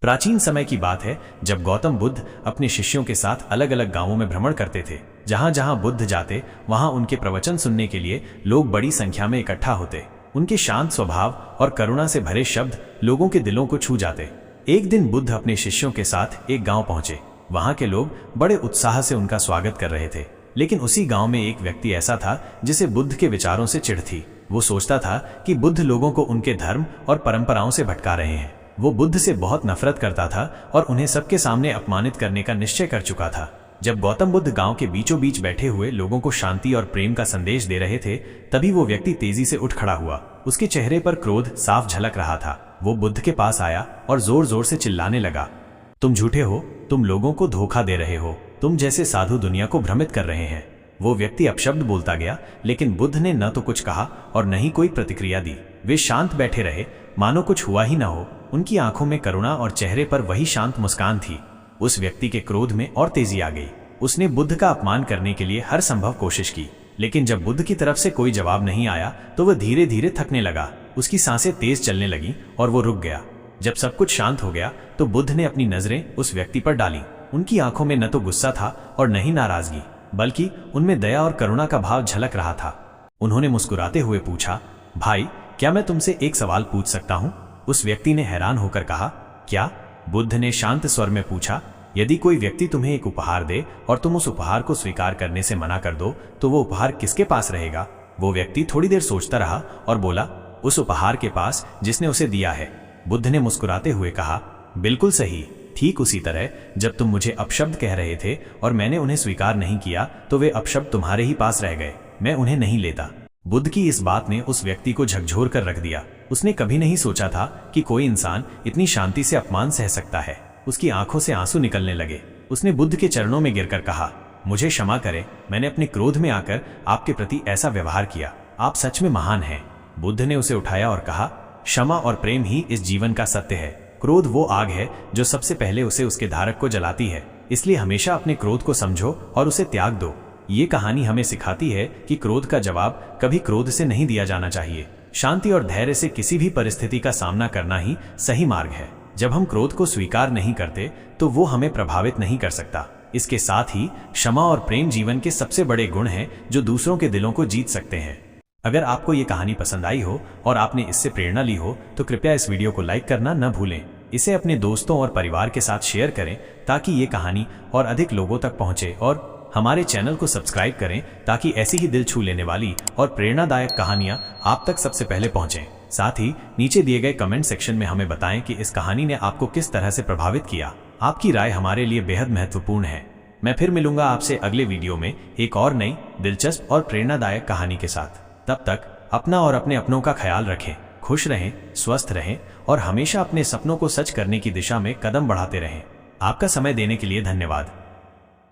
प्राचीन समय की बात है जब गौतम बुद्ध अपने शिष्यों के साथ अलग अलग गांवों में भ्रमण करते थे। जहां जहां बुद्ध जाते वहां उनके प्रवचन सुनने के लिए लोग बड़ी संख्या में इकट्ठा होते। उनके शांत स्वभाव और करुणा से भरे शब्द लोगों के दिलों को छू जाते। एक दिन बुद्ध अपने शिष्यों के साथ एक गांव पहुंचे। वहां के लोग बड़े उत्साह से उनका स्वागत कर रहे थे, लेकिन उसी गांव में एक व्यक्ति ऐसा था जिसे बुद्ध के विचारों से चिढ़ थी। वो सोचता था कि बुद्ध लोगों को उनके धर्म और परंपराओं से भटका रहे हैं। वो बुद्ध से बहुत नफरत करता था और उन्हें सबके सामने अपमानित करने का निश्चय कर चुका था। जब गौतम बुद्ध गांव के बीचों बीच बैठे हुए लोगों को शांति और प्रेम का संदेश दे रहे थे, तभी वो व्यक्ति तेजी से उठ खड़ा हुआ। उसके चेहरे पर क्रोध साफ झलक रहा था। वो बुद्ध के पास आया और जोर जोर से चिल्लाने लगा, तुम झूठे हो, तुम लोगों को धोखा दे रहे हो, तुम जैसे साधु दुनिया को भ्रमित कर रहे हैं। वो व्यक्ति अपशब्द बोलता गया, लेकिन बुद्ध ने न तो कुछ कहा और न ही कोई प्रतिक्रिया दी। वे शांत बैठे रहे, मानो कुछ हुआ ही न हो। उनकी आंखों में करुणा और चेहरे पर वही शांत मुस्कान थी। उस व्यक्ति के क्रोध में और तेजी आ गई। उसने बुद्ध का अपमान करने के लिए हर संभव कोशिश की, लेकिन जब बुद्ध की तरफ से कोई जवाब नहीं आया तो वह धीरे धीरे थकने लगा। उसकी सांसें तेज चलने लगीं और वो रुक गया। जब सब कुछ शांत हो गया तो बुद्ध ने अपनी नजरें उस व्यक्ति पर डाली। उनकी आंखों में न तो गुस्सा था और न ही नाराजगी, बल्कि उनमें दया और करुणा का भाव झलक रहा था। उन्होंने मुस्कुराते हुए पूछा, भाई, क्या मैं तुमसे एक सवाल पूछ सकता हूँ? उस व्यक्ति ने हैरान होकर कहा, क्या? बुद्ध ने शांत स्वर में पूछा, यदि कोई व्यक्ति तुम्हें एक उपहार दे और तुम उस उपहार को स्वीकार करने से मना कर दो तो वो उपहार किसके पास रहेगा? वो व्यक्ति थोड़ी देर सोचता रहा और बोला, उस उपहार के पास जिसने उसे दिया है। बुद्ध ने मुस्कुराते हुए कहा, बिल्कुल सही। ठीक उसी तरह जब तुम मुझे अपशब्द कह रहे थे और मैंने उन्हें स्वीकार नहीं किया तो वे अपशब्द तुम्हारे ही पास रह गए, मैं उन्हें नहीं लेता। बुद्ध की इस बात ने उस व्यक्ति को झकझोर कर रख दिया। उसने कभी नहीं सोचा था कि कोई इंसान इतनी शांति से अपमान सह सकता है। उसकी आंखों से आंसू निकलने लगे। उसने बुद्ध के चरणों में गिरकर कहा, मुझे क्षमा करें, मैंने अपने क्रोध में आकर आपके प्रति ऐसा व्यवहार किया। आप सच में महान हैं। बुद्ध ने उसे उठाया और कहा, क्षमा और प्रेम ही इस जीवन का सत्य है। क्रोध वो आग है जो सबसे पहले उसे उसके धारक को जलाती है। इसलिए हमेशा अपने क्रोध को समझो और उसे त्याग दो। ये कहानी हमें सिखाती है कि क्रोध का जवाब कभी क्रोध से नहीं दिया जाना चाहिए। शांति और धैर्य से किसी भी परिस्थिति का सामना करना ही सही मार्ग है। जब हम क्रोध को स्वीकार नहीं करते तो वो हमें प्रभावित नहीं कर सकता। इसके साथ ही क्षमा और प्रेम जीवन के सबसे बड़े गुण हैं जो दूसरों के दिलों को जीत सकते हैं। अगर आपको ये कहानी पसंद आई हो और आपने इससे प्रेरणा ली हो तो कृपया इस वीडियो को लाइक करना न भूलें। इसे अपने दोस्तों और परिवार के साथ शेयर करें ताकि ये कहानी और अधिक लोगों तक पहुंचे, और हमारे चैनल को सब्सक्राइब करें ताकि ऐसी ही दिल छू लेने वाली और प्रेरणादायक कहानियां आप तक सबसे पहले पहुंचें। साथ ही नीचे दिए गए कमेंट सेक्शन में हमें बताएं कि इस कहानी ने आपको किस तरह से प्रभावित किया। आपकी राय हमारे लिए बेहद महत्वपूर्ण है। मैं फिर मिलूंगा आपसे अगले वीडियो में एक और नई दिलचस्प और प्रेरणादायक कहानी के साथ। तब तक अपना और अपने अपनों का ख्याल रखें, खुश रहें, स्वस्थ रहें और हमेशा अपने सपनों को सच करने की दिशा में कदम बढ़ाते रहें। आपका समय देने के लिए धन्यवाद।